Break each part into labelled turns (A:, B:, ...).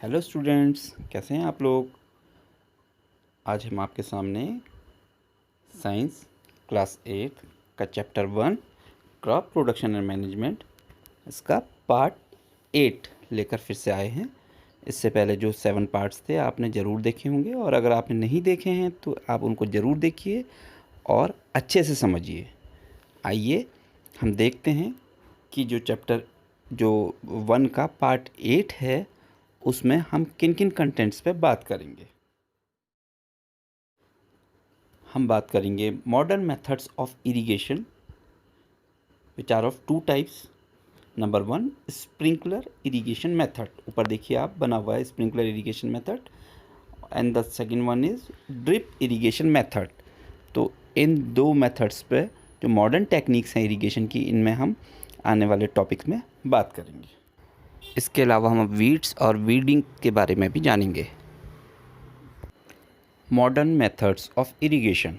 A: Hello students, कैसे हैं आप लोग। आज हम आपके सामने साइंस क्लास 8 का chapter 1 crop production and management इसका पार्ट 8 लेकर फिर से आए हैं। इससे पहले जो 7 पार्ट्स थे आपने ज़रूर देखे होंगे, और अगर आपने नहीं देखे हैं तो आप उनको ज़रूर देखिए और अच्छे से समझिए। आइए हम देखते हैं कि जो 1 का पार्ट 8 है उसमें हम किन किन कंटेंट्स पे बात करेंगे। हम बात करेंगे modern methods of irrigation which are of two types. Number 1 sprinkler irrigation method, ऊपर देखिए आप बना हुआ है sprinkler irrigation method, and the second one is drip irrigation method. तो इन दो मेथड्स पे जो मॉडर्न टेक्निक्स हैं इरिगेशन की, इनमें हम आने वाले टॉपिक्स में बात करेंगे। इसके अलावा हम वीड्स और वीडिंग के बारे में भी जानेंगे। Modern methods of irrigation.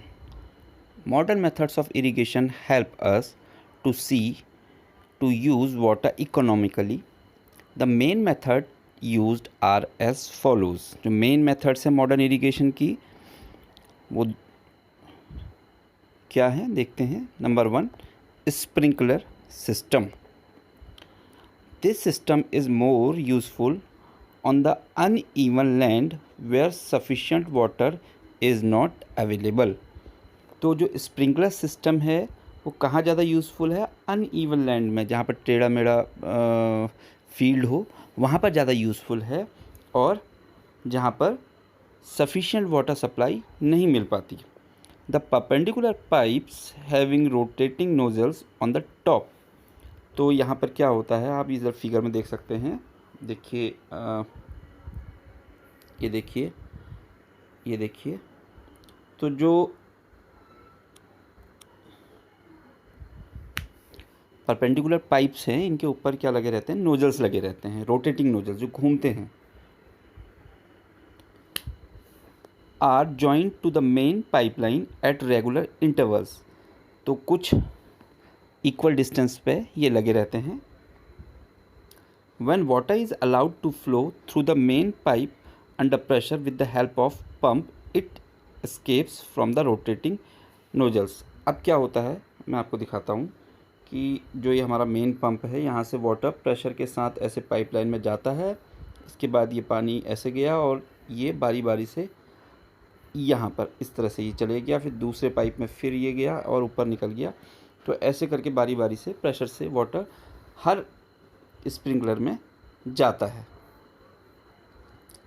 A: Modern methods of irrigation help us to use water economically. The main method used are as follows. जो main methods है modern irrigation की वो क्या है देखते हैं। Number 1 sprinkler system. This system is more useful on the uneven land where sufficient water is not available. तो जो स्प्रिंकलर सिस्टम है वो कहाँ ज़्यादा यूज़फुल है, अनइवन लैंड में, जहाँ पर टेढ़ा मेढ़ा फील्ड हो वहाँ पर ज़्यादा यूज़फुल है, और जहाँ पर सफिशिएंट वाटर सप्लाई नहीं मिल पाती। The perpendicular pipes having rotating nozzles on the top. तो यहाँ पर क्या होता है आप इधर फिगर में देख सकते हैं। देखिए ये देखिए तो जो परपेंडिकुलर पाइप्स हैं इनके ऊपर क्या लगे रहते हैं, नोजल्स लगे रहते हैं, रोटेटिंग नोजल्स जो घूमते हैं। Are joint to the main pipeline at regular intervals. तो कुछ इक्वल डिस्टेंस पे ये लगे रहते हैं। When water is allowed to flow through the main pipe under pressure with the help of pump, it escapes from the rotating nozzles. अब क्या होता है मैं आपको दिखाता हूँ कि जो ये हमारा मेन पंप है, यहाँ से वाटर प्रेशर के साथ ऐसे पाइपलाइन में जाता है। इसके बाद ये पानी ऐसे गया और ये बारी बारी से यहाँ पर इस तरह से ये चले गया, फिर दूसरे पाइप में फिर ये गया और ऊपर निकल गया। तो ऐसे करके बारी बारी से प्रेशर से वाटर हर स्प्रिंकलर में जाता है,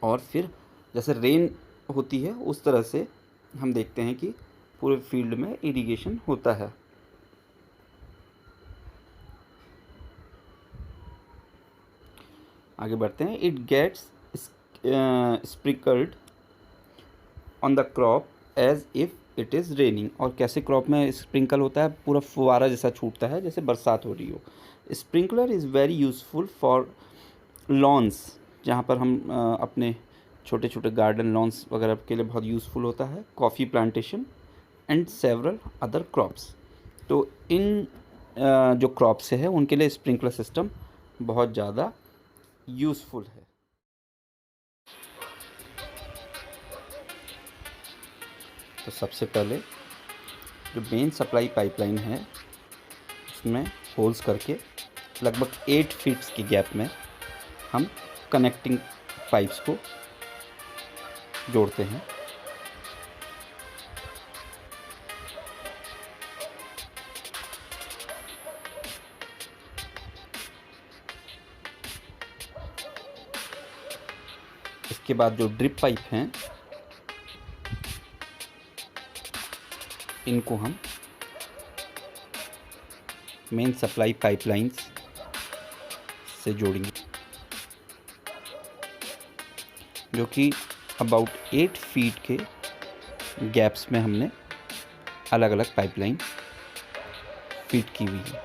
A: और फिर जैसे रेन होती है उस तरह से हम देखते हैं कि पूरे फील्ड में इरिगेशन होता है। आगे बढ़ते हैं। It gets sprinkled on the crop as if it is raining. और कैसे क्रॉप में स्प्रिंकल होता है, पूरा फुवारा जैसा छूटता है जैसे बरसात हो रही हो। Sprinkler is very useful for lawns, जहाँ पर हम अपने छोटे छोटे गार्डन लॉन्स वगैरह के लिए बहुत यूज़फुल होता है। Coffee plantation and several other crops. तो इन जो क्रॉप्स है उनके लिए स्प्रिंकलर सिस्टम बहुत ज़्यादा यूज़फुल है। तो सबसे पहले जो मेन सप्लाई पाइपलाइन है उसमें होल्स करके लगभग 8 फीट्स की गैप में हम कनेक्टिंग पाइप्स को जोड़ते हैं। इसके बाद जो ड्रिप पाइप हैं इनको हम मेन सप्लाई पाइपलाइंस से जोड़ेंगे, जो कि अबाउट 8 फीट के गैप्स में हमने अलग अलग पाइपलाइन फिट की हुई है।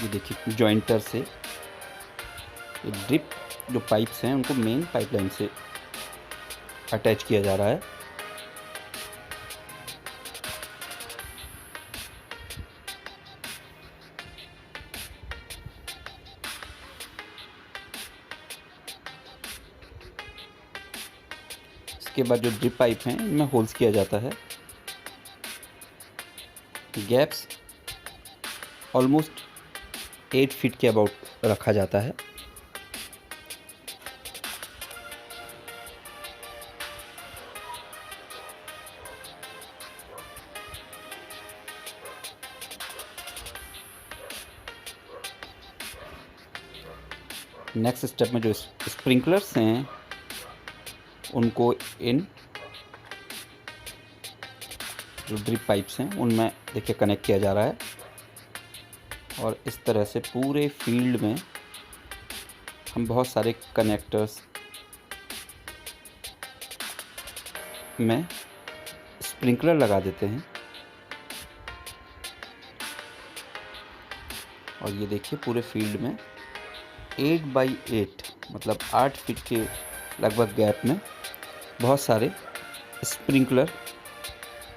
A: ये देखिए जॉइंटर से ड्रिप जो पाइप्स हैं उनको मेन पाइपलाइन से अटैच किया जा रहा है। इसके बाद जो ड्रिप पाइप हैं इनमें होल्स किया जाता है। गैप्स ऑलमोस्ट 8 फीट के अबाउट रखा जाता है। नेक्स्ट स्टेप में जो स्प्रिंकलर्स हैं उनको इन जो ड्रिप पाइप्स हैं उनमें देखिए कनेक्ट किया जा रहा है, और इस तरह से पूरे फील्ड में हम बहुत सारे कनेक्टर्स में स्प्रिंकलर लगा देते हैं। और ये देखिए पूरे फील्ड में 8 बाई 8 मतलब 8 फीट के लगभग गैप में बहुत सारे स्प्रिंकलर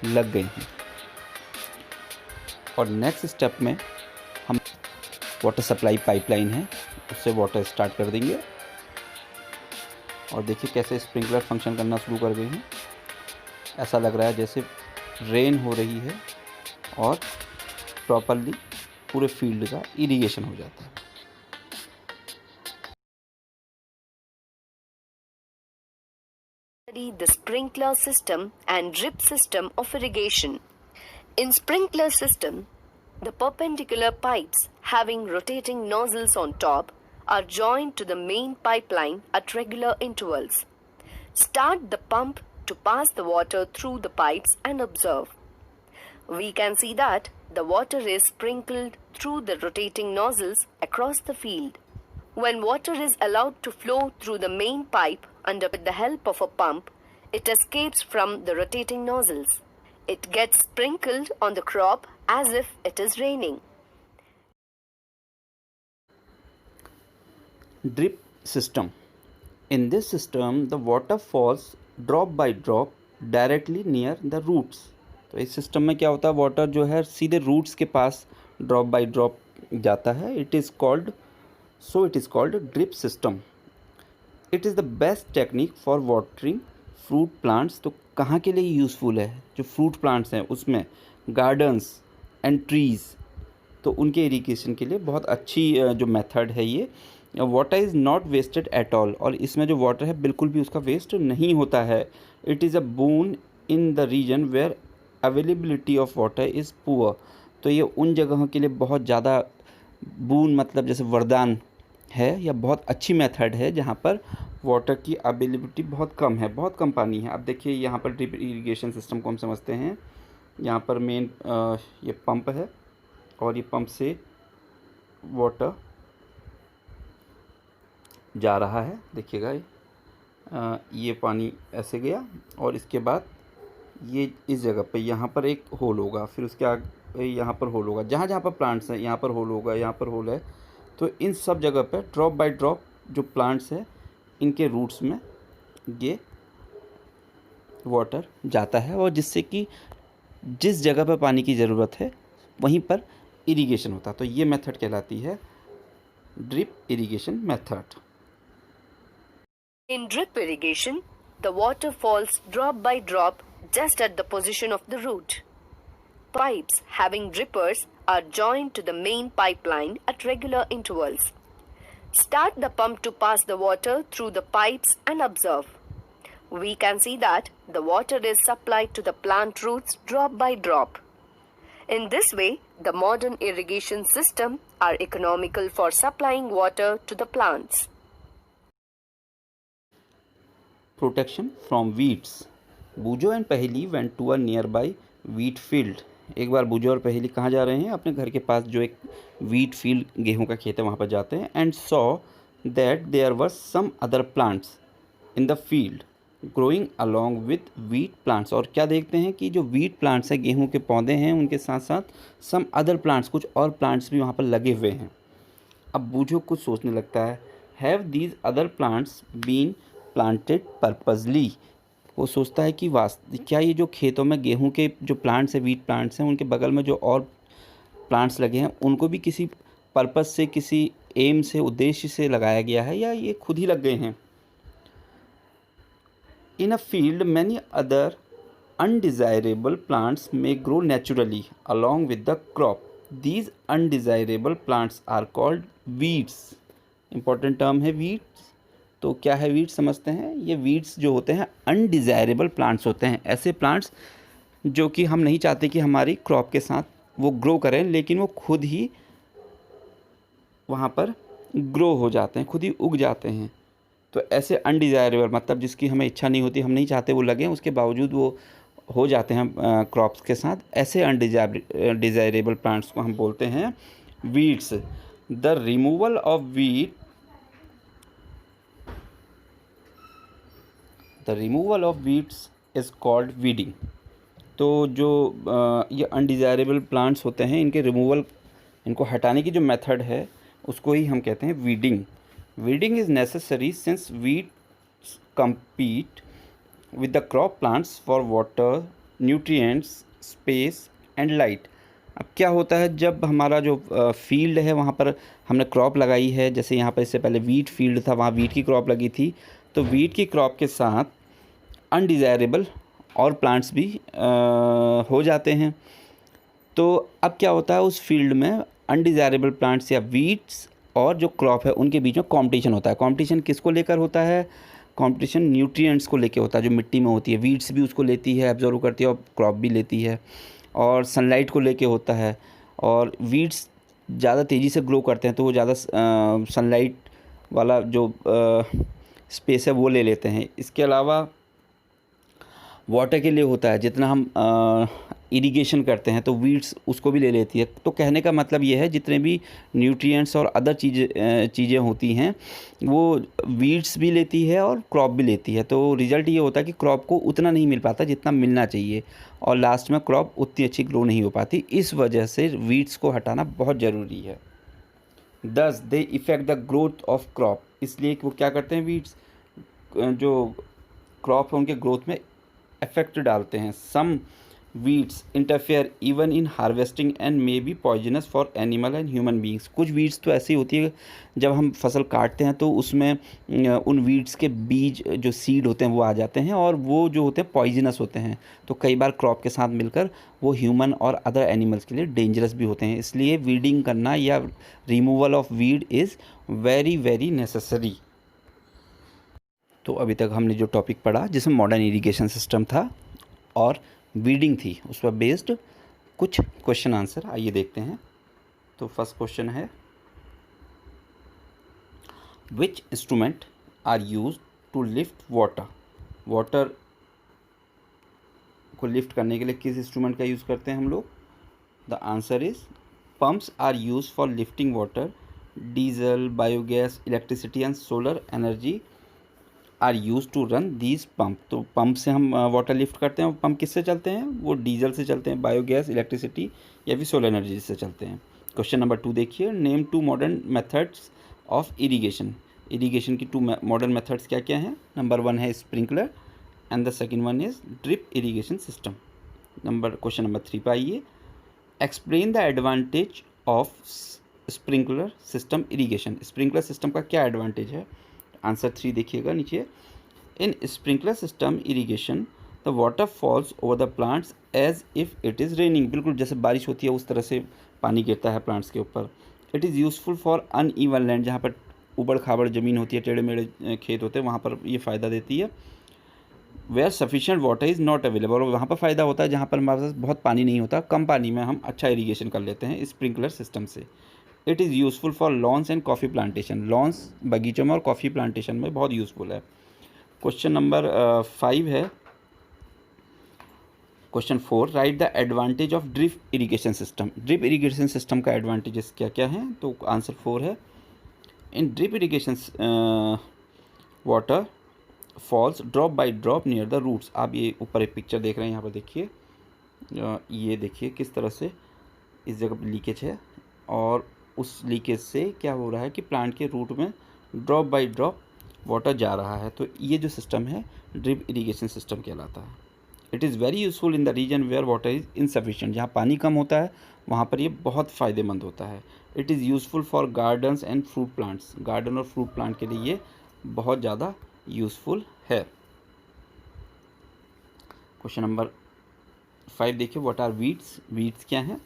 A: लग गए हैं। और नेक्स्ट स्टेप में हम वाटर सप्लाई पाइपलाइन है उससे वाटर स्टार्ट कर देंगे। और देखिए कैसे स्प्रिंकलर फंक्शन करना शुरू कर गए हैं। ऐसा लग रहा है जैसे रेन हो रही है और प्रॉपरली पूरे फील्ड का इरिगेशन हो जाता है।
B: The sprinkler system and drip system of irrigation. In sprinkler system, the perpendicular pipes having rotating nozzles on top are joined to the main pipeline at regular intervals. Start the pump to pass the water through the pipes and observe. We can see that the water is sprinkled through the rotating nozzles across the field. When water is allowed to flow through the main pipe under with the help of a pump, it escapes from the rotating nozzles. It gets sprinkled on the crop as if it is raining.
A: Drip system. In this system, the water falls drop by drop directly near the roots. तो इस system में क्या होता है, water जो है सीधे roots के पास ड्रॉप बाय ड्रॉप जाता है। It is called drip system. It is the best technique for watering fruit plants. तो कहाँ के लिए यूज़फुल है, जो फ्रूट प्लांट्स हैं उसमें गार्डन्स एंड ट्रीज़, तो उनके इरिगेशन के लिए बहुत अच्छी जो मेथड है ये। Water is not wasted at all, और इसमें जो वाटर है बिल्कुल भी उसका वेस्ट नहीं होता है। It is a boon in the region where availability of water is poor. तो ये उन जगहों के लिए बहुत ज़्यादा बून मतलब जैसे वरदान है या बहुत अच्छी मेथड है जहाँ पर वाटर की अवेलेबिलिटी बहुत कम है, बहुत कम पानी है। अब देखिए यहाँ पर ड्रिप इरिगेशन सिस्टम को हम समझते हैं। यहाँ पर मेन ये पंप है और ये पंप से वाटर जा रहा है। देखिएगा ये पानी ऐसे गया और इसके बाद ये इस जगह पे यहाँ पर एक होल होगा, फिर उसके आगे यहाँ पर होल होगा। जहाँ जहाँ पर प्लांट्स हैं यहाँ पर होल होगा, यहाँ पर होल है। तो इन सब जगह पे ड्रॉप बाय ड्रॉप जो प्लांट्स हैं इनके रूट्स में ये वाटर जाता है, और जिससे कि जिस जगह पर पानी की ज़रूरत है वहीं पर इरिगेशन होता है। तो ये मेथड कहलाती है drip irrigation method.
B: In drip irrigation, the water falls drop by drop just at the position of the root. Pipes having drippers are joined to the main pipeline at regular intervals. Start the pump to pass the water through the pipes and observe. We can see that the water is supplied to the plant roots drop by drop. In this way, the modern irrigation system are economical for supplying water to the plants.
A: Protection from weeds. Boojho and Paheli went to a nearby wheat field. एक बार बूजो और पहेली कहाँ जा रहे हैं, अपने घर के पास जो एक वीट फील्ड गेहूं का खेत है वहाँ पर जाते हैं। And saw that there were some other plants in the field growing along with wheat plants. और क्या देखते हैं कि जो वीट प्लांट्स हैं, गेहूं के पौधे हैं, उनके साथ साथ सम अदर प्लांट्स, कुछ और प्लांट्स भी वहाँ पर लगे हुए हैं। अब बूजो कुछ सोचने लगता है have these other plants been planted purposely. वो सोचता है कि क्या ये जो खेतों में गेहूं के जो प्लांट्स हैं, वीट प्लांट्स हैं, उनके बगल में जो और प्लांट्स लगे हैं उनको भी किसी पर्पस से, किसी एम से, उद्देश्य से लगाया गया है, या ये खुद ही लग गए हैं। In a field many other undesirable plants may grow naturally along with the crop. These undesirable plants are called weeds. Important term है weeds। तो क्या है weeds समझते हैं। ये weeds जो होते हैं undesirable plants होते हैं, ऐसे plants जो कि हम नहीं चाहते कि हमारी crop के साथ वो grow करें, लेकिन वो खुद ही वहाँ पर grow हो जाते हैं, खुद ही उग जाते हैं। तो ऐसे अनडिज़ायरेबल मतलब जिसकी हमें इच्छा नहीं होती, हम नहीं चाहते वो लगें, उसके बावजूद वो हो जाते हैं क्रॉप्स के साथ, ऐसे अनडिज़ायरेबल प्लांट्स को हम बोलते हैं weeds. The removal of weeds is called weeding. तो जो ये अनडिज़ायरेबल प्लांट्स होते हैं, इनके रिमूवल, इनको हटाने की जो मेथड है उसको ही हम कहते हैं weeding. Weeding is necessary since weeds compete with the crop plants for water, nutrients, space and light। अब क्या होता है, जब हमारा जो फील्ड है वहाँ पर हमने क्रॉप लगाई है, जैसे यहाँ पर इससे पहले वीट फील्ड था, वहाँ वीट की क्रॉप लगी थी, तो वीट की क्रॉप के साथ अनडिज़ायरेबल और प्लांट्स भी हो जाते हैं। तो अब क्या होता है, उस फील्ड में अनडिज़ायरेबल प्लांट्स या वीड्स और जो क्रॉप है उनके बीच में कंपटीशन होता है। कंपटीशन किसको लेकर होता है? कंपटीशन न्यूट्रिएंट्स को लेकर होता है, जो मिट्टी में होती है। वीड्स भी उसको लेती है, एब्जॉर्व करती है, और क्रॉप भी लेती है। और सनलाइट को लेके होता है। और वीड्स ज़्यादा तेज़ी से ग्रो करते हैं, तो वो ज़्यादा सनलाइट वाला जो स्पेस है वो ले लेते हैं। इसके अलावा वाटर के लिए होता है, जितना हम इरिगेशन करते हैं तो वीड्स उसको भी ले लेती है। तो कहने का मतलब ये है, जितने भी न्यूट्रिएंट्स और अदर चीज़ें होती हैं वो वीड्स भी लेती है और क्रॉप भी लेती है। तो रिज़ल्ट ये होता है कि क्रॉप को उतना नहीं मिल पाता जितना मिलना चाहिए, और लास्ट में क्रॉप उतनी अच्छी ग्रो नहीं हो पाती। इस वजह से वीड्स को हटाना बहुत ज़रूरी है। Thus they effect the growth of crop. इसलिए वो क्या करते हैं, वीड्स जो क्रॉप है उनके ग्रोथ में इफेक्ट डालते हैं। Some weeds interfere even in harvesting and may be poisonous for animal and human beings. कुछ वीड्स तो ऐसी होती है, जब हम फसल काटते हैं तो उसमें उन वीड्स के बीज जो सीड होते हैं वो आ जाते हैं, और वो जो होते हैं पॉइजनस होते हैं। तो कई बार क्रॉप के साथ मिलकर वो ह्यूमन और अदर एनिमल्स के लिए डेंजरस भी होते हैं। इसलिए वीडिंग करना या removal of weed is very very necessary. तो अभी तक हमने जो टॉपिक पढ़ा, जिसमें मॉडर्न इरिगेशन सिस्टम था और वीडिंग थी, उस पर बेस्ड कुछ क्वेश्चन आंसर आइए देखते हैं। तो फर्स्ट क्वेश्चन है, which instrument are use to lift water. Water को लिफ्ट करने के लिए किस इंस्ट्रूमेंट का यूज़ करते हैं हम लोग? The answer is pumps are use for lifting water. Diesel, biogas, electricity and solar energy are use to run these pump. तो पंप से हम वाटर लिफ्ट करते हैं। और पंप किससे चलते हैं? वो डीजल से चलते हैं, बायोगैस, इलेक्ट्रिसिटी या फिर सोलर एनर्जी से चलते हैं। क्वेश्चन नंबर 2 देखिए, name 2 modern methods of irrigation. Irrigation की 2 मॉडर्न मेथड्स क्या क्या हैं? नंबर 1 है sprinkler and the second one is drip irrigation system. Question number 3 पे आइए, explain the advantage of sprinkler system irrigation. Sprinkler system का क्या एडवांटेज है? आंसर 3 देखिएगा नीचे। In sprinkler system irrigation the water falls over the plants as if it is raining. बिल्कुल जैसे बारिश होती है उस तरह से पानी गिरता है प्लांट्स के ऊपर। It is useful for uneven land, जहाँ पर उबड़ खाबड़ ज़मीन होती है, टेढ़े मेढ़े खेत होते हैं, वहाँ पर ये फ़ायदा देती है। Where sufficient water is not available, और वहाँ पर फ़ायदा होता है जहाँ पर हमारे पास बहुत पानी नहीं होता, कम पानी में हम अच्छा इरीगेशन कर लेते हैं स्प्रिंकलर सिस्टम से। It is useful for lawns and coffee plantation. Lawns बगीचों में और कॉफ़ी प्लांटेशन में बहुत यूज़फुल है। क्वेश्चन नंबर 5 है, question 4, write the advantage of drip irrigation system. Drip irrigation system का एडवांटेजेस क्या क्या हैं? तो आंसर 4 है, in drip irrigation water falls drop by drop near the roots. आप ये ऊपर एक पिक्चर देख रहे हैं, यहाँ पर देखिए, ये देखिए किस तरह से इस जगह पर लीकेज है, और उस लीकेज से क्या हो रहा है कि प्लांट के रूट में ड्रॉप बाय ड्रॉप वाटर जा रहा है। तो ये जो सिस्टम है ड्रिप इरिगेशन सिस्टम कहलाता है। It is very useful in the region where water is insufficient, जहाँ पानी कम होता है वहाँ पर ये बहुत फ़ायदेमंद होता है। It is useful for gardens and fruit plants, garden और फ्रूट प्लांट के लिए ये बहुत ज़्यादा यूज़फुल है। क्वेश्चन नंबर 5 देखिए, व्हाट आर वीड्स, वीड्स क्या हैं।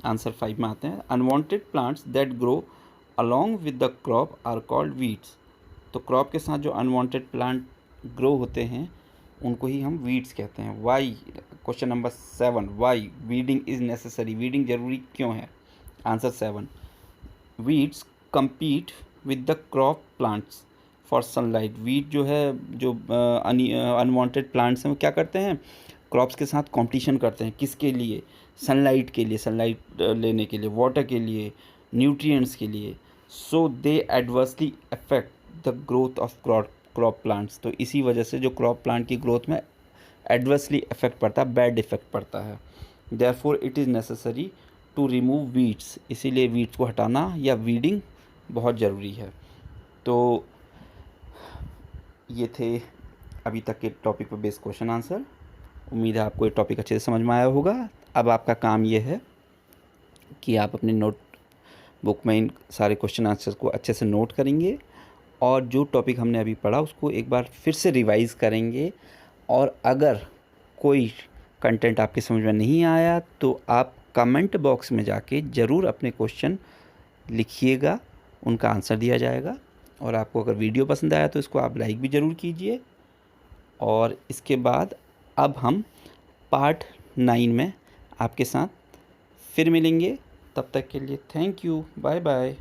A: आंसर 5 में आते हैं, unwanted plants that grow along with the crop are called weeds. तो क्रॉप के साथ जो अनवांटेड प्लांट ग्रो होते हैं उनको ही हम वीड्स कहते हैं। Why, question number 7, why weeding is necessary, weeding जरूरी क्यों है। Answer 7, weeds compete with the crop plants for sunlight। Weed जो है, जो अनवांटेड प्लांट्स हैं वो क्या करते हैं, क्रॉप्स के साथ कंपटीशन करते हैं। किसके लिए, सनलाइट के लिए, सनलाइट लेने के लिए, वाटर के लिए, न्यूट्रिएंट्स के लिए। So they adversely affect the growth of crop plants. तो इसी वजह से जो क्रॉप प्लांट की ग्रोथ में एडवर्सली इफेक्ट पड़ता है, बैड इफेक्ट पड़ता है। Therefore it is necessary to remove weeds, इसीलिए वीड्स को हटाना या वीडिंग बहुत ज़रूरी है। तो ये थे अभी तक के टॉपिक पर बेस्ड क्वेश्चन आंसर। उम्मीद है आपको ये टॉपिक अच्छे से समझ में आया होगा। अब आपका काम ये है कि आप अपने नोट बुक में इन सारे क्वेश्चन आंसर को अच्छे से नोट करेंगे और जो टॉपिक हमने अभी पढ़ा उसको एक बार फिर से रिवाइज़ करेंगे। और अगर कोई कंटेंट आपके समझ में नहीं आया तो आप कमेंट बॉक्स में जाके ज़रूर अपने क्वेश्चन लिखिएगा, उनका आंसर दिया जाएगा। और आपको अगर वीडियो पसंद आया तो इसको आप लाइक भी ज़रूर कीजिए। और इसके बाद अब हम पार्ट 9 में आपके साथ फिर मिलेंगे। तब तक के लिए थैंक यू, बाय बाय।